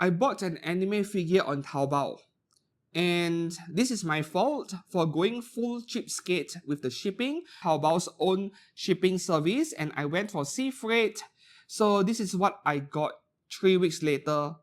I bought an anime figure on Taobao. And this is my fault for going full cheapskate with the shipping, Taobao's own shipping service, and I went for sea freight. So this is what I got 3 weeks later.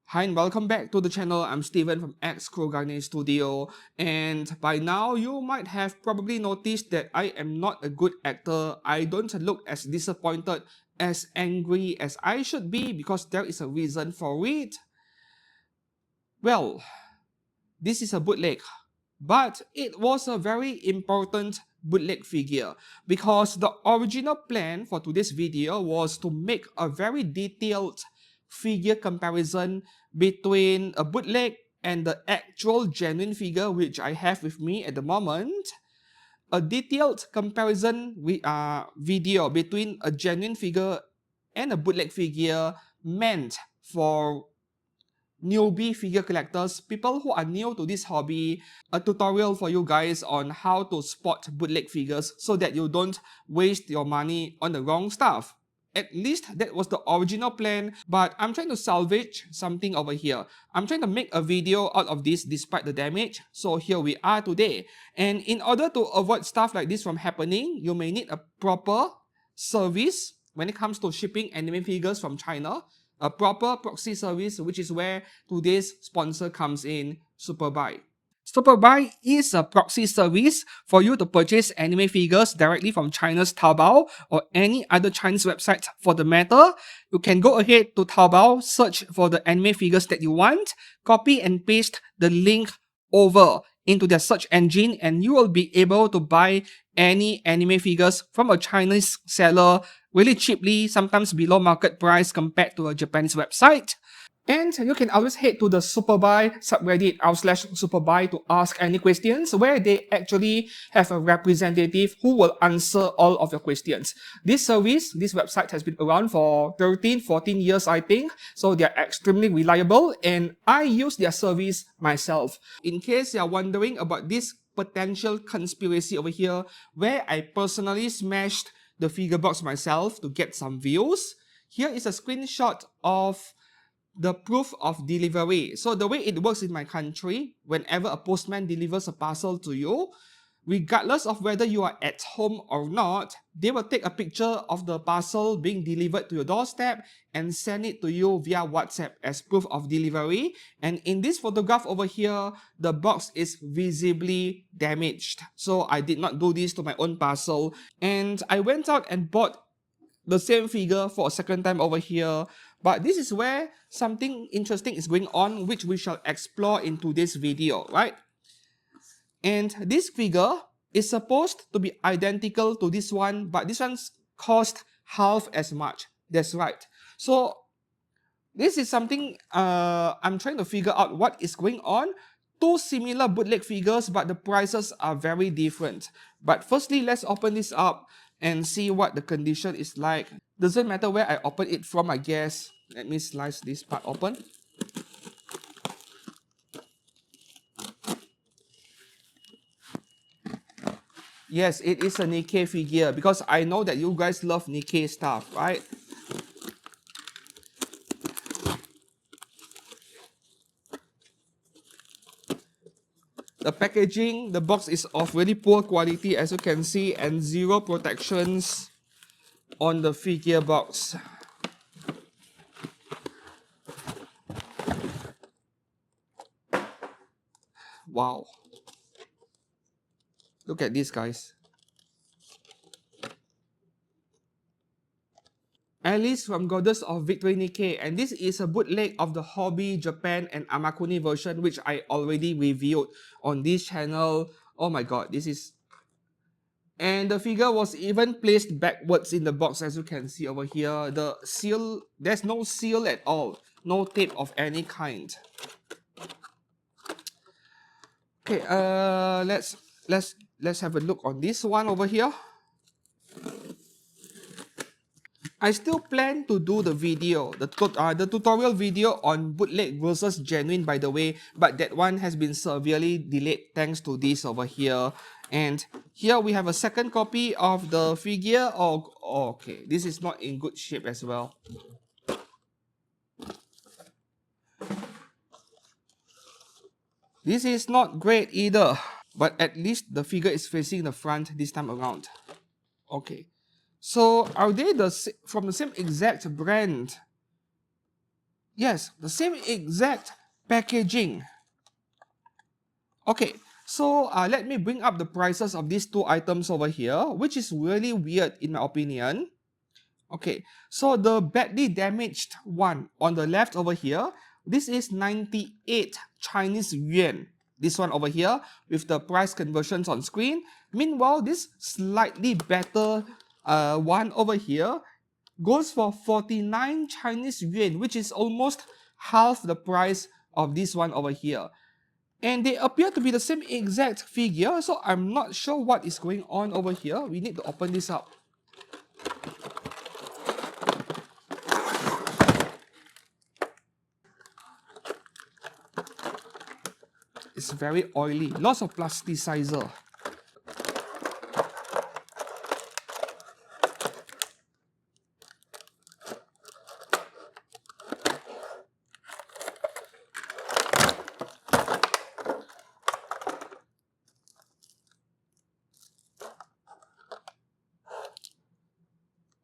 Hi and welcome back to the channel. I'm Steven from X Krogane Studio, and by now you might have probably noticed that I am not a good actor. I don't look as disappointed, as angry as I should be, because there is a reason for it. Well, this is a bootleg, but it was a very important bootleg figure because the original plan for today's video was to make a very detailed figure comparison between a bootleg and the actual genuine figure which I have with me at the moment. A detailed comparison video between a genuine figure and a bootleg figure meant for newbie figure collectors, people who are new to this hobby, a tutorial for you guys on how to spot bootleg figures so that you don't waste your money on the wrong stuff. At least that was the original plan, but I'm trying to salvage something over here. I'm trying to make a video out of this despite the damage, so here we are today. And in order to avoid stuff like this from happening, you may need a proper service when it comes to shipping anime figures from China. A proper proxy service, which is where today's sponsor comes in, Superbuy. Superbuy is a proxy service for you to purchase anime figures directly from China's Taobao or any other Chinese website for the matter. You can go ahead to Taobao, search for the anime figures that you want, copy and paste the link over into their search engine, and you will be able to buy any anime figures from a Chinese seller really cheaply, sometimes below market price compared to a Japanese website. And you can always head to the Superbuy subreddit r/Superbuy to ask any questions, where they actually have a representative who will answer all of your questions. This service, this website has been around for 13, 14 years, I think. So they're extremely reliable, and I use their service myself. In case you're wondering about this potential conspiracy over here, where I personally smashed the figure box myself to get some views, here is a screenshot of the proof of delivery. So the way it works in my country, whenever a postman delivers a parcel to you, regardless of whether you are at home or not, they will take a picture of the parcel being delivered to your doorstep and send it to you via WhatsApp as proof of delivery. And in this photograph over here, the box is visibly damaged. So I did not do this to my own parcel, and I went out and bought the same figure for a second time over here. But this is where something interesting is going on, which we shall explore in today's video, right? And this figure is supposed to be identical to this one, but this one's cost half as much. That's right. So this is something I'm trying to figure out what is going on. Two similar bootleg figures, but the prices are very different. But firstly, let's open this up and see what the condition is like. Doesn't matter where I open it from, I guess. Let me slice this part open. Yes, it is a Nikke figure, because I know that you guys love Nikke stuff, right? The packaging, the box is of really poor quality, as you can see, and zero protections on the figure box. Wow. Look at this, guys. Alice from Goddess of Victory Nikke, and this is a bootleg of the Hobby Japan and Amakuni version, which I already reviewed on this channel. Oh my god, this is... And the figure was even placed backwards in the box, as you can see over here. The seal, there's no seal at all. No tape of any kind. Okay, let's have a look on this one over here. I still plan to do the video, the tutorial video on bootleg versus genuine, by the way, but that one has been severely delayed thanks to this over here. And here we have a second copy of the figure. Oh, okay, this is not in good shape as well. This is not great either, but at least the figure is facing the front this time around. Okay, so are they from the same exact brand? Yes, the same exact packaging. Okay, so let me bring up the prices of these two items over here, which is really weird in my opinion. Okay, so the badly damaged one on the left over here, this is 98 Chinese yuan. This one over here with the price conversions on screen. Meanwhile, this slightly better one over here goes for 49 Chinese yuan, which is almost half the price of this one over here. And they appear to be the same exact figure, so I'm not sure what is going on over here. We need to open this up. It's very oily, lots of plasticizer.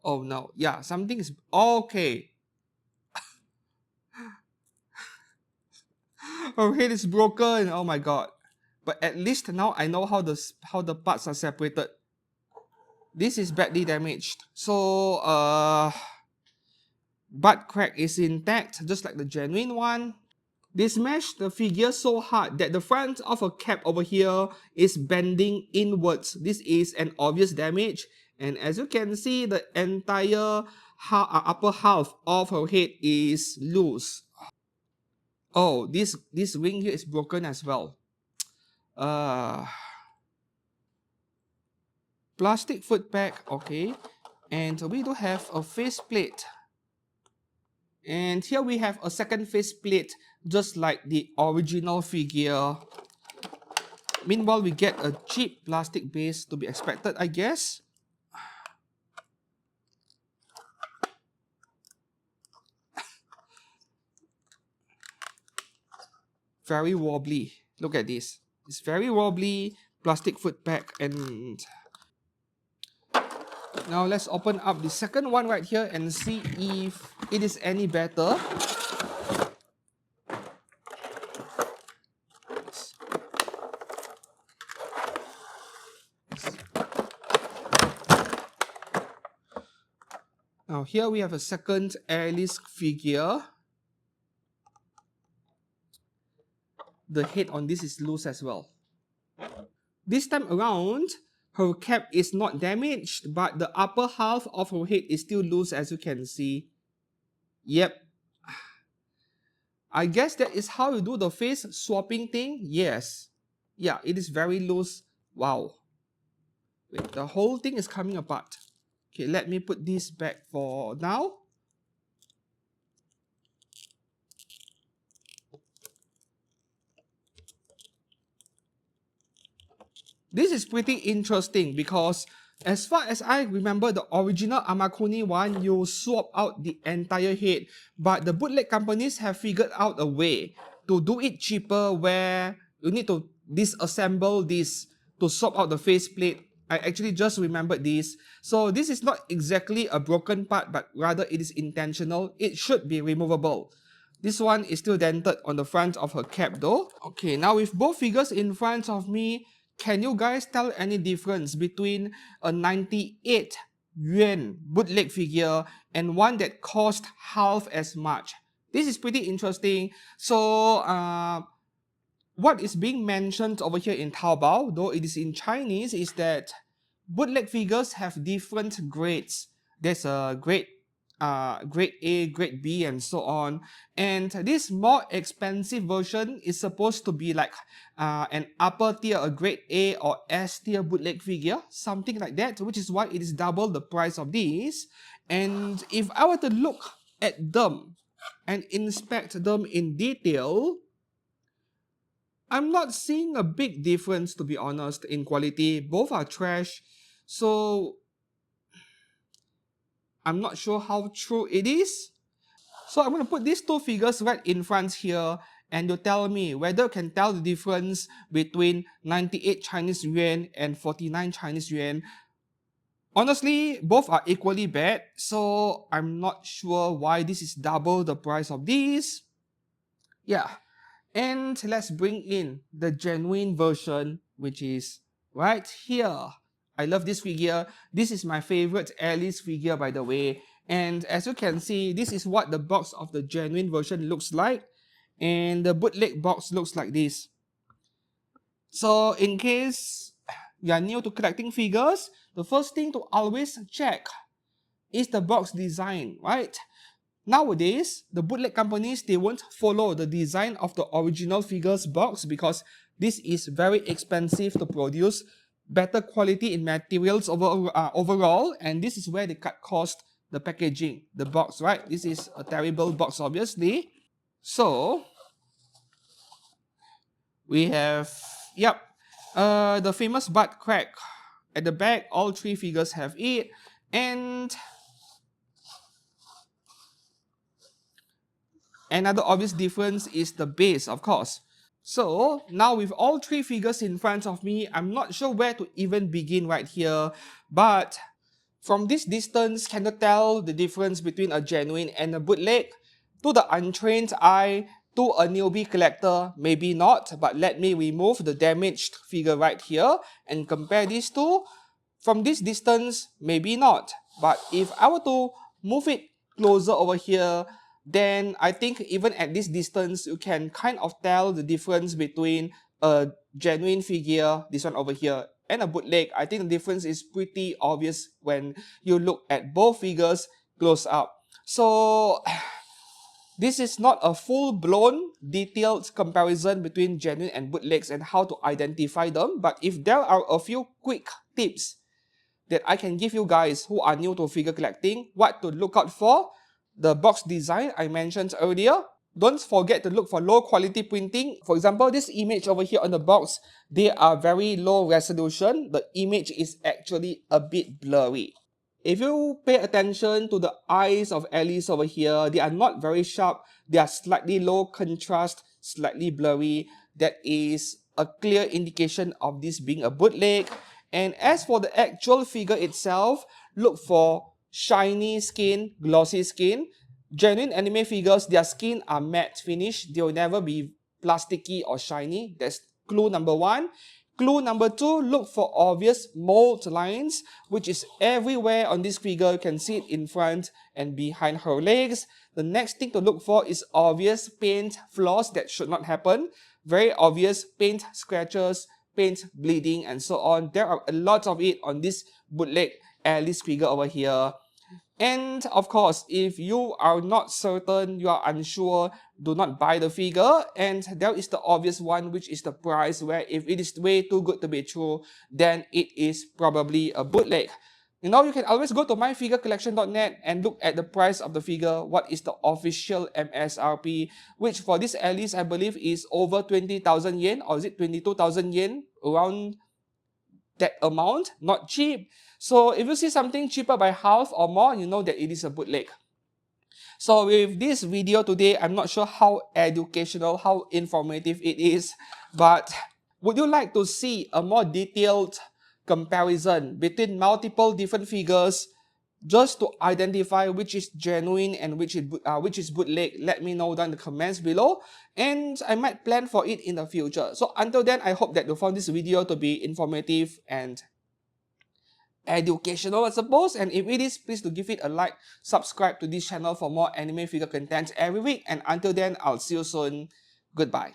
Oh no, yeah, something is okay. Her head is broken. Oh my god. But at least now I know how the parts are separated. This is badly damaged. So butt crack is intact, just like the genuine one. They smashed the figure so hard that the front of her cap over here is bending inwards. This is an obvious damage. And as you can see, the entire upper half of her head is loose. Oh, this ring here is broken as well. Plastic foot pack, okay. And we do have a faceplate. And here we have a second faceplate, just like the original figure. Meanwhile, we get a cheap plastic base to be expected, I guess. Very wobbly. Look at this. It's very wobbly, plastic foot pack, and now let's open up the second one right here and see if it is any better. Now here we have a second airless figure. The head on this is loose as well. This time around, her cap is not damaged, but the upper half of her head is still loose, as you can see. Yep. I guess that is how you do the face swapping thing. Yes. Yeah, it is very loose. Wow. Wait, the whole thing is coming apart. Okay, let me put this back for now. This is pretty interesting because as far as I remember, the original Amakuni one, you swap out the entire head. But the bootleg companies have figured out a way to do it cheaper where you need to disassemble this to swap out the faceplate. I actually just remembered this. So this is not exactly a broken part, but rather it is intentional. It should be removable. This one is still dented on the front of her cap though. Okay, now with both figures in front of me, can you guys tell any difference between a 98 yuan bootleg figure and one that cost half as much? This is pretty interesting. So what is being mentioned over here in Taobao, though it is in Chinese, is that bootleg figures have different grades. There's a grade A, grade B, and so on. And this more expensive version is supposed to be like an upper tier, a grade A or S tier bootleg figure, something like that, which is why it is double the price of this. And if I were to look at them and inspect them in detail, I'm not seeing a big difference, to be honest, in quality. Both are trash, so I'm not sure how true it is. So I'm going to put these two figures right in front here, and you tell me whether you can tell the difference between 98 Chinese yuan and 49 Chinese yuan. Honestly, both are equally bad, so I'm not sure why this is double the price of these. Yeah, and let's bring in the genuine version, which is right here. I love this figure. This is my favorite Alice figure, by the way. And as you can see, this is what the box of the genuine version looks like. And the bootleg box looks like this. So in case you are new to collecting figures, the first thing to always check is the box design, right? Nowadays, the bootleg companies, they won't follow the design of the original figures box because this is very expensive to produce, better quality in materials overall, and this is where they cut cost, the packaging, the box, right? This is a terrible box, obviously. So, we have, the famous butt crack. At the back, all three figures have it, and another obvious difference is the base, of course. So now with all three figures in front of me, I'm not sure where to even begin right here, but from this distance, can you tell the difference between a genuine and a bootleg? To the untrained eye, to a newbie collector, maybe not, but let me remove the damaged figure right here and compare these two. From this distance, maybe not, but if I were to move it closer over here, then I think even at this distance, you can kind of tell the difference between a genuine figure, this one over here, and a bootleg. I think the difference is pretty obvious when you look at both figures close up. So this is not a full-blown detailed comparison between genuine and bootlegs and how to identify them, but if there are a few quick tips that I can give you guys who are new to figure collecting, what to look out for, the box design I mentioned earlier. Don't forget to look for low quality printing. For example, this image over here on the box, they are very low resolution. The image is actually a bit blurry. If you pay attention to the eyes of Alice over here, they are not very sharp. They are slightly low contrast, slightly blurry. That is a clear indication of this being a bootleg. And as for the actual figure itself, look for shiny skin, glossy skin. Genuine anime figures, their skin are matte finish. They will never be plasticky or shiny. That's clue number one. Clue number two, look for obvious mold lines, which is everywhere on this figure. You can see it in front and behind her legs. The next thing to look for is obvious paint flaws that should not happen. Very obvious paint scratches, paint bleeding, and so on. There are a lot of it on this bootleg Alice figure over here. And of course, if you are not certain, you are unsure, do not buy the figure. And there is the obvious one, which is the price, where if it is way too good to be true, then it is probably a bootleg. You know, you can always go to myfigurecollection.net and look at the price of the figure, what is the official MSRP, which for this Alice, I believe is over 20,000 yen, or is it 22,000 yen, around that amount, not cheap. So if you see something cheaper by half or more, you know that it is a bootleg. So with this video today, I'm not sure how educational, how informative it is, but would you like to see a more detailed comparison between multiple different figures just to identify which is genuine and which is bootleg? Let me know down in the comments below, and I might plan for it in the future. So until then, I hope that you found this video to be informative and educational, I suppose. And if it is, please do give it a like, subscribe to this channel for more anime figure content every week. And until then, I'll see you soon. Goodbye.